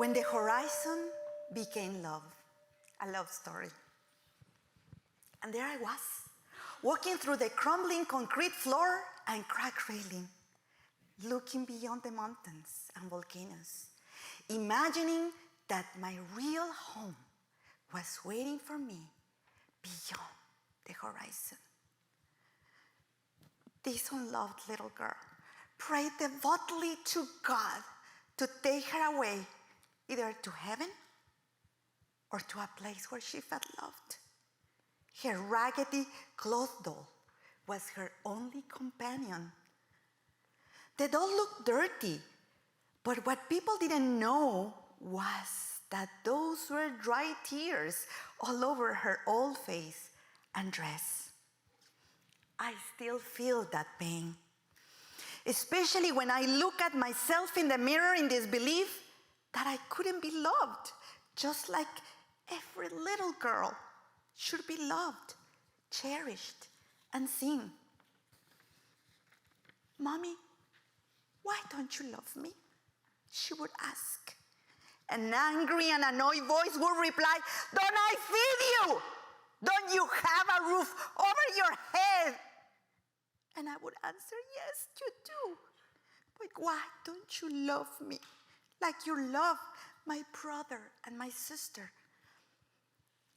when the horizon became love, a love story. And there I was, walking through the crumbling concrete floor and cracked railing, looking beyond the mountains and volcanoes, imagining that my real home was waiting for me beyond the horizon. This unloved little girl prayed devotedly to God to take her away, either to heaven or to a place where she felt loved. Her raggedy cloth doll was her only companion. The doll looked dirty, but what people didn't know was that those were dry tears all over her old face and dress. I still feel that pain, especially when I look at myself in the mirror in this belief that I couldn't be loved, just like every little girl should be loved, cherished, and seen. "Mommy, why don't you love me?" she would ask. An angry and annoyed voice would reply, "Don't I feed you? Don't you have a roof over your head?" And I would answer, "Yes, you do. But why don't you love me like you love my brother and my sister?"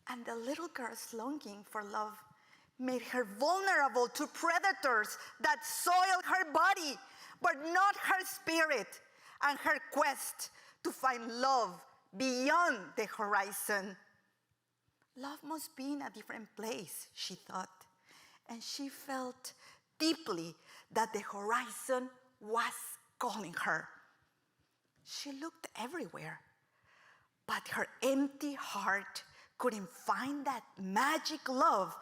And the little girl's longing for love made her vulnerable to predators that soiled her body, but not her spirit and her quest to find love beyond the horizon. Love must be in a different place, she thought, and she felt deeply that the horizon was calling her. She looked everywhere, but her empty heart couldn't find that magic love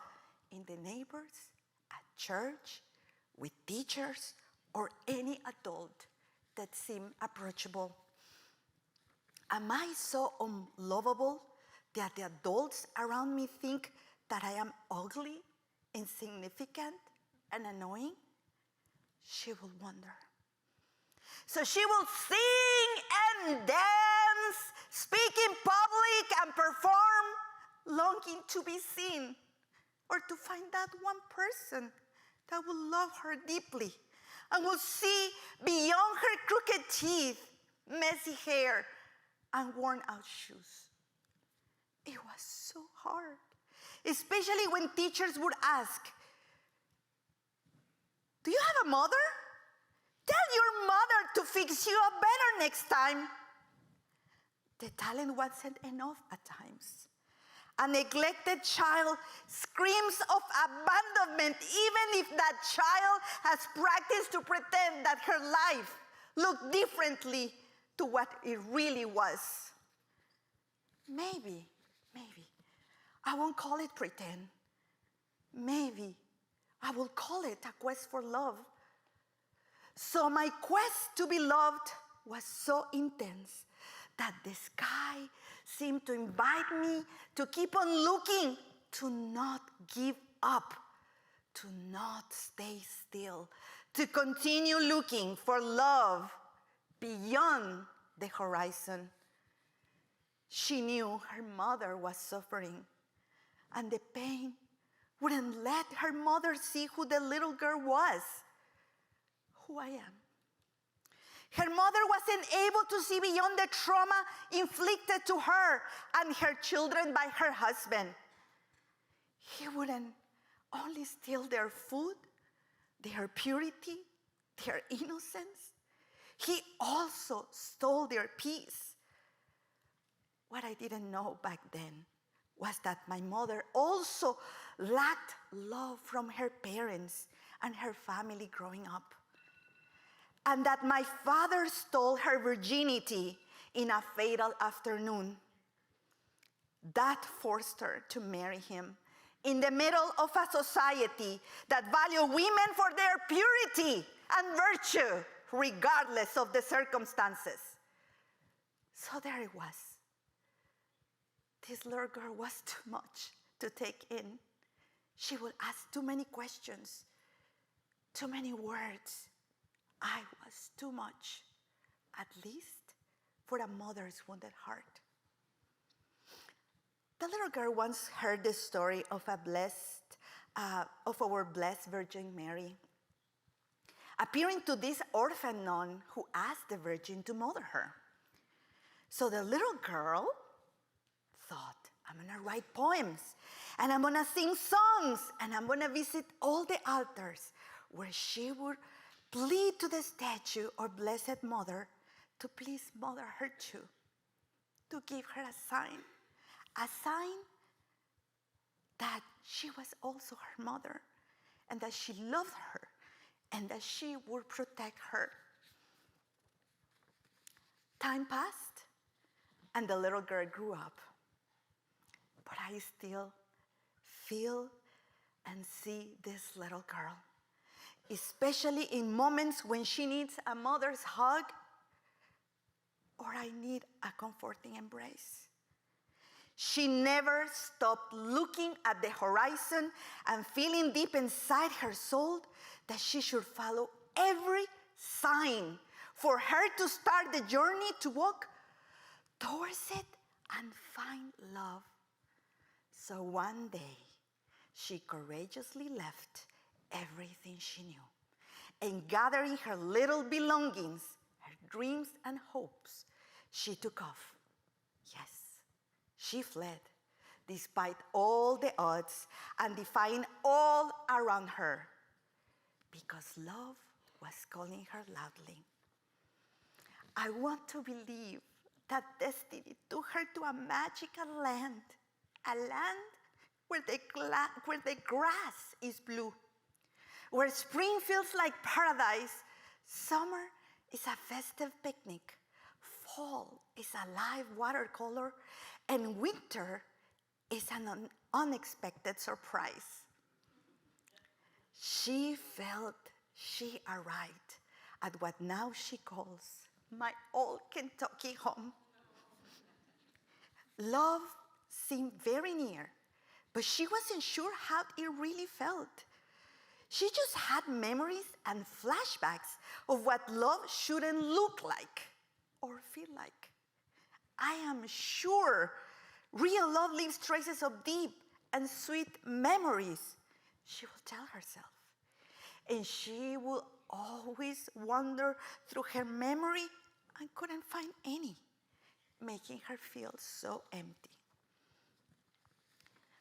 in the neighbors, at church, with teachers, or any adult that seemed approachable. Am I so unlovable that the adults around me think that I am ugly, insignificant, and annoying? She will wonder. So she will sing and dance, speak in public and perform, longing to be seen or to find that one person that will love her deeply and will see beyond her crooked teeth, messy hair, and worn-out shoes. It was so hard, especially when teachers would ask, "Do you have a mother? Tell your mother to fix you up better next time." The talent wasn't enough at times. A neglected child screams of abandonment even if that child has practiced to pretend that her life looked differently to what it really was. Maybe, I won't call it pretend. Maybe I will call it a quest for love. So my quest to be loved was so intense that the sky seemed to invite me to keep on looking, to not give up, to not stay still, to continue looking for love beyond the horizon. She knew her mother was suffering, and the pain wouldn't let her mother see who the little girl was, who I am. Her mother wasn't able to see beyond the trauma inflicted to her and her children by her husband. He wouldn't only steal their food, their purity, their innocence. He also stole their peace. What I didn't know back then was that my mother also lacked love from her parents and her family growing up, and that my father stole her virginity in a fatal afternoon. That forced her to marry him in the middle of a society that valued women for their purity and virtue, regardless of the circumstances. So there it was. This little girl was too much to take in. She would ask too many questions, too many words. I was too much, at least for a mother's wounded heart. The little girl once heard the story of our blessed Virgin Mary, appearing to this orphan nun who asked the Virgin to mother her. So the little girl thought, I'm gonna write poems, and I'm gonna sing songs, and I'm gonna visit all the altars where she would plead to the statue or Blessed Mother to please mother her too, to give her a sign that she was also her mother, and that she loved her, and that she would protect her. Time passed, and the little girl grew up. But I still feel and see this little girl, especially in moments when she needs a mother's hug or I need a comforting embrace. She never stopped looking at the horizon and feeling deep inside her soul that she should follow every sign for her to start the journey to walk towards it and find love. So one day, she courageously left everything she knew, and gathering her little belongings, her dreams and hopes, she took off. Yes, she fled, despite all the odds and defying all around her, because love was calling her loudly. I want to believe that destiny took her to a magical land, a land where the grass is blue, where spring feels like paradise, summer is a festive picnic, fall is a live watercolor, and winter is an unexpected surprise. She felt she arrived at what now she calls my old Kentucky home. Love seemed very near, but she wasn't sure how it really felt. She just had memories and flashbacks of what love shouldn't look like or feel like. I am sure real love leaves traces of deep and sweet memories, she will tell herself. And she will always wander through her memory and couldn't find any, making her feel so empty.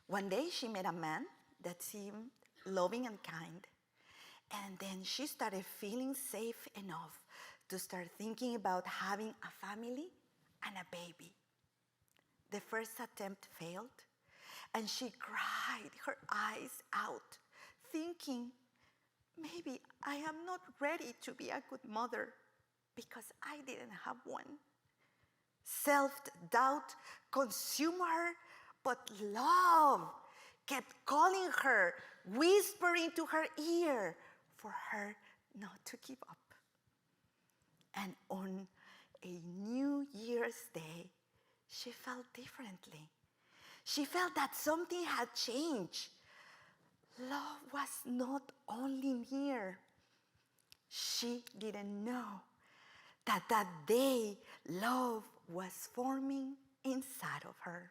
One day she met a man that seemed loving and kind, and then she started feeling safe enough to start thinking about having a family and a baby. The first attempt failed, and she cried her eyes out, thinking, maybe I am not ready to be a good mother because I didn't have one. Self-doubt consumed her, but love kept calling her, whispering to her ear for her not to give up. And on a New Year's Day, she felt differently. She felt that something had changed. Love was not only near. She didn't know that that day love was forming inside of her.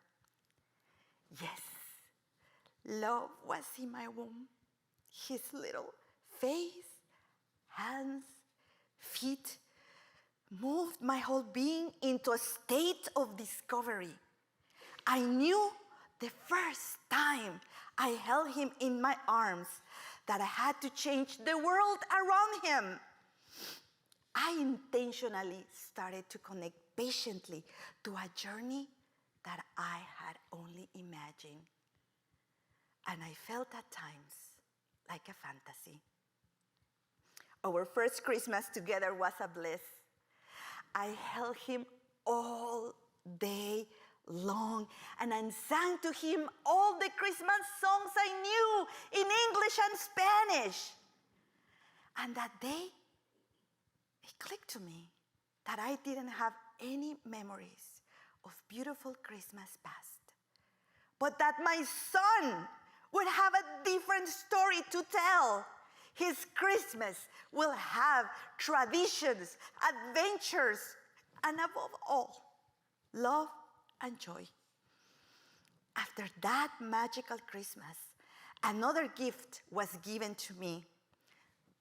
Yes, love was in my womb. His little face, hands, feet moved my whole being into a state of discovery. I knew the first time I held him in my arms that I had to change the world around him. I intentionally started to connect patiently to a journey that I had only imagined. And I felt at times like a fantasy. Our first Christmas together was a bliss. I held him all day long, and I sang to him all the Christmas songs I knew in English and Spanish. And that day, it clicked to me that I didn't have any memories of beautiful Christmas past, but that my son would have a different story to tell. His Christmas will have traditions, adventures, and above all, love and joy. After that magical Christmas, another gift was given to me,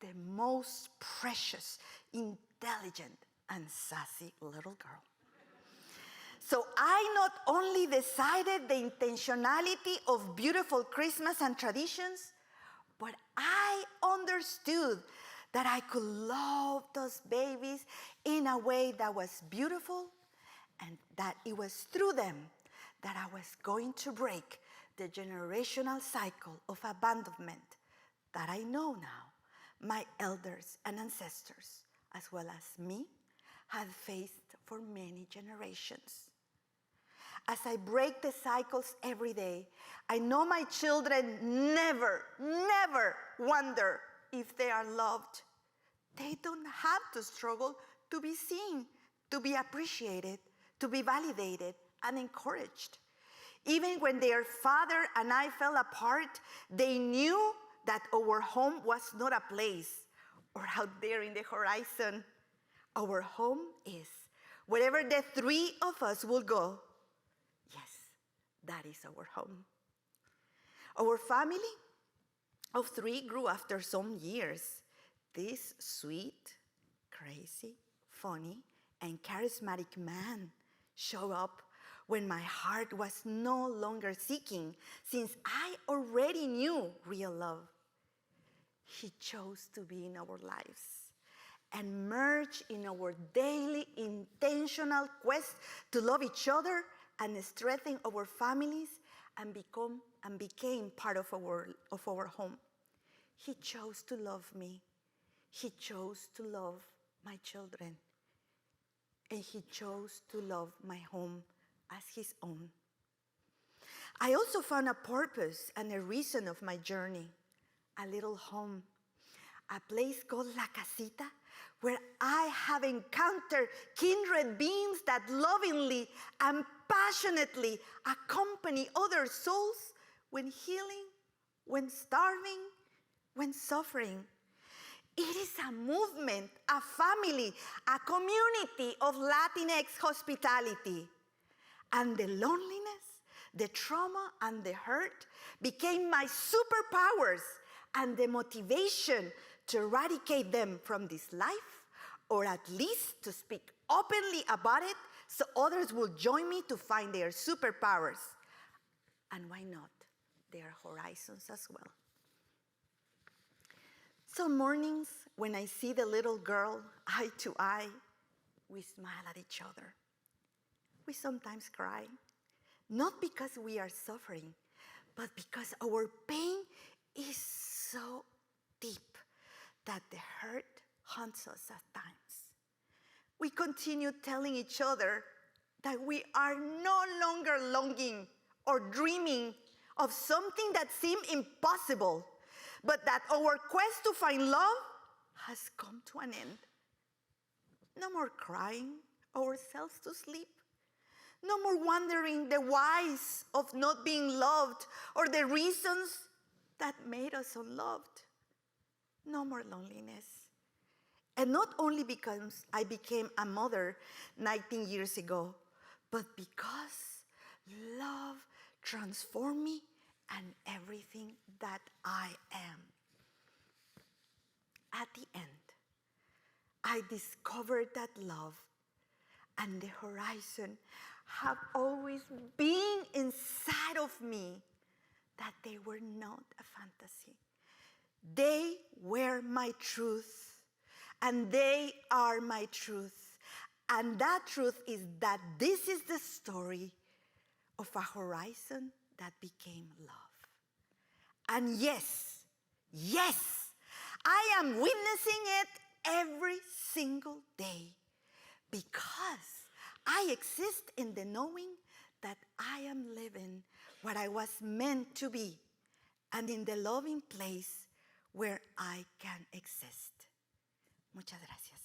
the most precious, intelligent, and sassy little girl. So I not only decided the intentionality of beautiful Christmas and traditions, but I understood that I could love those babies in a way that was beautiful, and that it was through them that I was going to break the generational cycle of abandonment that I know now my elders and ancestors, as well as me, had faced for many generations. As I break the cycles every day, I know my children never wonder if they are loved. They don't have to struggle to be seen, to be appreciated, to be validated and encouraged. Even when their father and I fell apart, they knew that our home was not a place or out there in the horizon. Our home is wherever the three of us will go. Yes, that is our home. Our family of three grew after some years. This sweet, crazy, funny, and charismatic man showed up when my heart was no longer seeking, since I already knew real love. He chose to be in our lives and merge in our daily intentional quest to love each other and strengthen our families and became part of our home. He chose to love me. He chose to love my children. And he chose to love my home as his own. I also found a purpose and a reason of my journey, a little home, a place called La Casita, where I have encountered kindred beings that lovingly and passionately accompany other souls when healing, when starving, when suffering. It is a movement, a family, a community of Latinx hospitality. And the loneliness, the trauma, and the hurt became my superpowers and the motivation to eradicate them from this life, or at least to speak openly about it so others will join me to find their superpowers. And why not their horizons as well? Some mornings when I see the little girl eye to eye, we smile at each other. We sometimes cry, not because we are suffering, but because our pain is so deep that the hurt haunts us at times. We continue telling each other that we are no longer longing or dreaming of something that seemed impossible, but that our quest to find love has come to an end. No more crying ourselves to sleep. No more wondering the whys of not being loved or the reasons that made us unloved. No more loneliness. And not only because I became a mother 19 years ago, but because love transformed me and everything that I am. At the end, I discovered that love and the horizon have always been inside of me, that they were not a fantasy. They were my truth, and they are my truth. And that truth is that this is the story of a horizon that became love. And yes, I am witnessing it every single day, because I exist in the knowing that I am living what I was meant to be, and in the loving place where I can exist. Muchas gracias.